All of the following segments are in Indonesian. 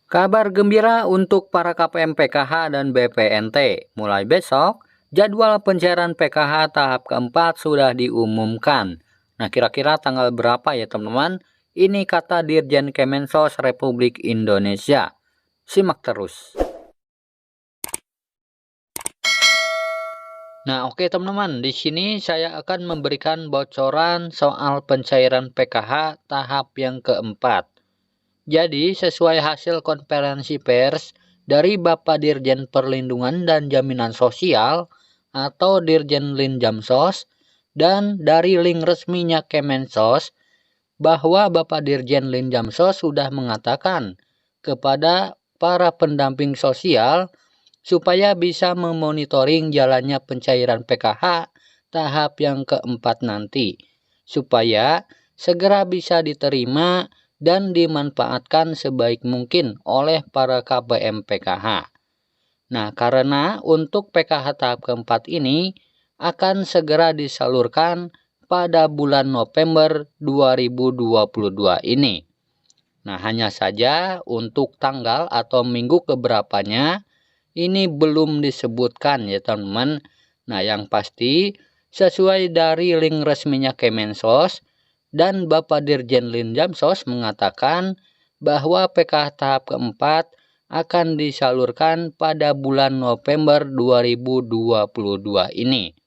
Kabar gembira untuk para KPM PKH dan BPNT. Mulai besok, jadwal pencairan PKH tahap keempat sudah diumumkan. Nah, kira-kira tanggal berapa ya teman-teman? Ini kata Dirjen Kemensos Republik Indonesia. Simak terus. Nah, oke teman-teman, di sini saya akan memberikan bocoran soal pencairan PKH tahap yang keempat. Jadi, sesuai hasil konferensi pers dari Bapak Dirjen Perlindungan dan Jaminan Sosial atau Dirjen Linjamsos dan dari link resminya Kemensos bahwa Bapak Dirjen Linjamsos sudah mengatakan kepada para pendamping sosial supaya bisa memonitoring jalannya pencairan PKH tahap yang keempat nanti, supaya segera bisa diterima dan dimanfaatkan sebaik mungkin oleh para KPM PKH. Nah, karena untuk PKH tahap keempat ini akan segera disalurkan pada bulan November 2022 ini. Nah, hanya saja untuk tanggal atau minggu keberapanya ini belum disebutkan ya teman-teman. Nah, yang pasti sesuai dari link resminya Kemensos dan Bapak Dirjen Linjamsos mengatakan bahwa PKH tahap keempat akan disalurkan pada bulan November 2022 ini.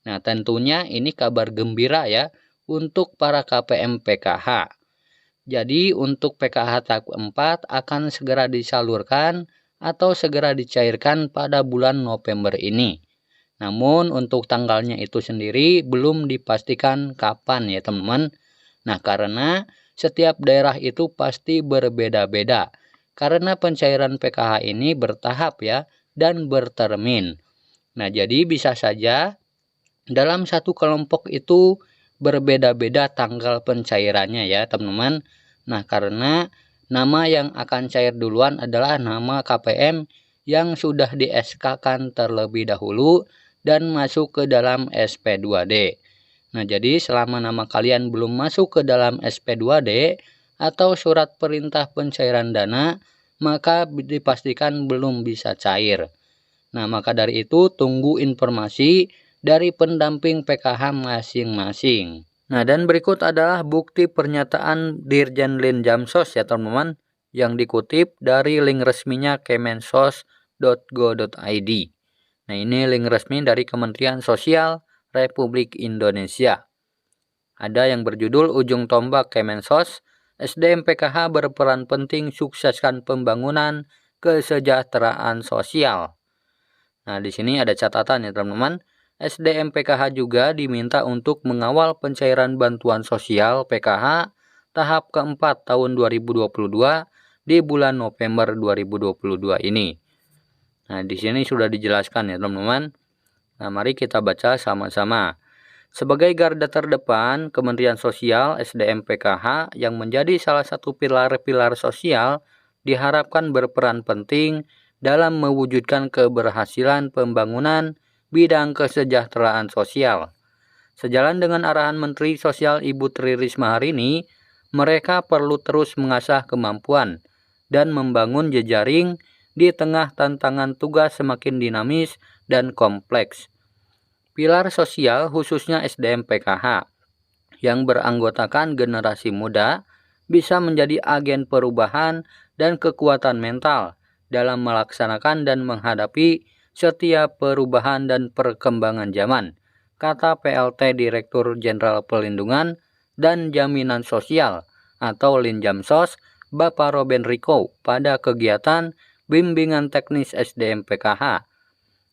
Nah, tentunya ini kabar gembira ya untuk para KPM PKH. Jadi untuk PKH tahap keempat akan segera disalurkan atau segera dicairkan pada bulan November ini. Namun untuk tanggalnya itu sendiri belum dipastikan kapan ya teman-teman. Nah, karena setiap daerah itu pasti berbeda-beda. Karena pencairan PKH ini bertahap ya dan bertermin. Nah, jadi bisa saja dalam satu kelompok itu berbeda-beda tanggal pencairannya ya teman-teman. Nah, karena nama yang akan cair duluan adalah nama KPM yang sudah di SK-kan terlebih dahulu dan masuk ke dalam SP2D. Nah, jadi selama nama kalian belum masuk ke dalam SP2D atau surat perintah pencairan dana, maka dipastikan belum bisa cair. Nah, maka dari itu tunggu informasi dari pendamping PKH masing-masing. Nah, dan berikut adalah bukti pernyataan Dirjen Linjamsos ya teman-teman yang dikutip dari link resminya kemensos.go.id. Nah, ini link resmi dari Kementerian Sosial Republik Indonesia. Ada yang berjudul Ujung Tombak Kemensos, SDM PKH berperan penting sukseskan pembangunan kesejahteraan sosial. Nah, di sini ada catatan ya teman-teman. SDM PKH juga diminta untuk mengawal pencairan bantuan sosial PKH tahap keempat tahun 2022 di bulan November 2022 ini. Nah, di sini sudah dijelaskan ya teman-teman. Nah, mari kita baca sama-sama. Sebagai garda terdepan, Kementerian Sosial SDM PKH yang menjadi salah satu pilar-pilar sosial diharapkan berperan penting dalam mewujudkan keberhasilan pembangunan bidang kesejahteraan sosial. Sejalan dengan arahan Menteri Sosial Ibu Tri Risma hari ini, mereka perlu terus mengasah kemampuan dan membangun jejaring di tengah tantangan tugas semakin dinamis dan kompleks. Pilar sosial khususnya SDM PKH yang beranggotakan generasi muda bisa menjadi agen perubahan dan kekuatan mental dalam melaksanakan dan menghadapi setiap perubahan dan perkembangan zaman, kata PLT Direktur Jenderal Perlindungan dan Jaminan Sosial atau Linjamsos Bapak Robin Rico pada kegiatan bimbingan teknis SDM PKH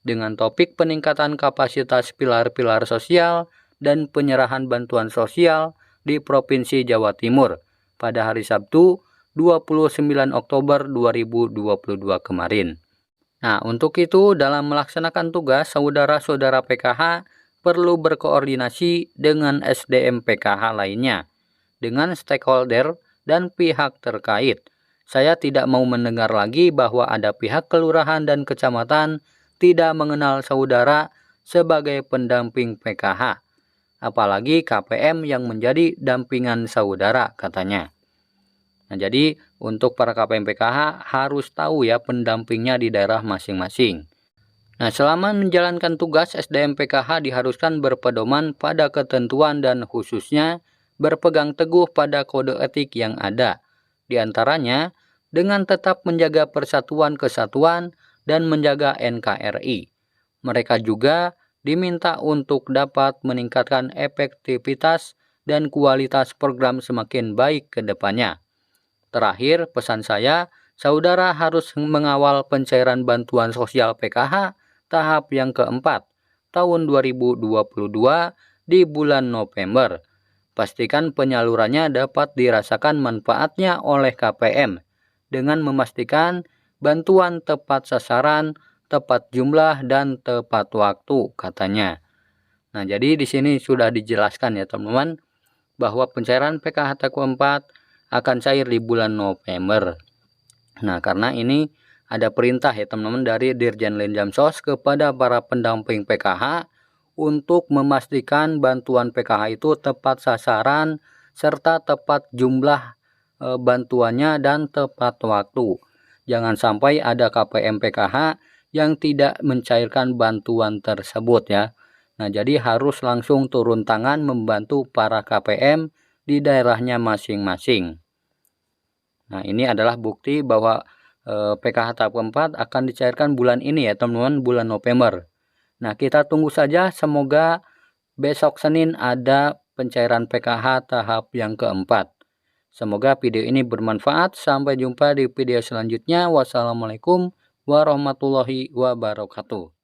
dengan topik peningkatan kapasitas pilar-pilar sosial dan penyerahan bantuan sosial di Provinsi Jawa Timur pada hari Sabtu 29 Oktober 2022 kemarin. Nah, untuk itu dalam melaksanakan tugas, saudara-saudara PKH perlu berkoordinasi dengan SDM PKH lainnya, dengan stakeholder dan pihak terkait. Saya tidak mau mendengar lagi bahwa ada pihak kelurahan dan kecamatan tidak mengenal saudara sebagai pendamping PKH, apalagi KPM yang menjadi dampingan saudara, katanya. Nah, jadi Untuk para KPM PKH harus tahu ya pendampingnya di daerah masing-masing. Nah, selama menjalankan tugas, SDM PKH diharuskan berpedoman pada ketentuan dan khususnya berpegang teguh pada kode etik yang ada. Di antaranya, dengan tetap menjaga persatuan kesatuan dan menjaga NKRI. Mereka juga diminta untuk dapat meningkatkan efektivitas dan kualitas program semakin baik ke depannya. Terakhir, pesan saya, saudara harus mengawal pencairan bantuan sosial PKH tahap yang keempat tahun 2022 di bulan November. Pastikan penyalurannya dapat dirasakan manfaatnya oleh KPM dengan memastikan bantuan tepat sasaran, tepat jumlah, dan tepat waktu, katanya. Nah, jadi di sini sudah dijelaskan ya teman-teman, bahwa pencairan PKH tahap keempat akan cair di bulan November. Nah, karena ini ada perintah ya teman-teman dari Dirjen Linjamsos kepada para pendamping PKH untuk memastikan bantuan PKH itu tepat sasaran serta tepat jumlah bantuannya dan tepat waktu. Jangan sampai ada KPM PKH yang tidak mencairkan bantuan tersebut ya. Nah, jadi harus langsung turun tangan membantu para KPM di daerahnya masing-masing. Nah, ini adalah bukti bahwa PKH tahap keempat akan dicairkan bulan ini ya teman-teman, bulan November. Nah, kita tunggu saja, semoga besok Senin ada pencairan PKH tahap yang keempat. Semoga video ini bermanfaat. Sampai jumpa di video selanjutnya. Wassalamualaikum warahmatullahi wabarakatuh.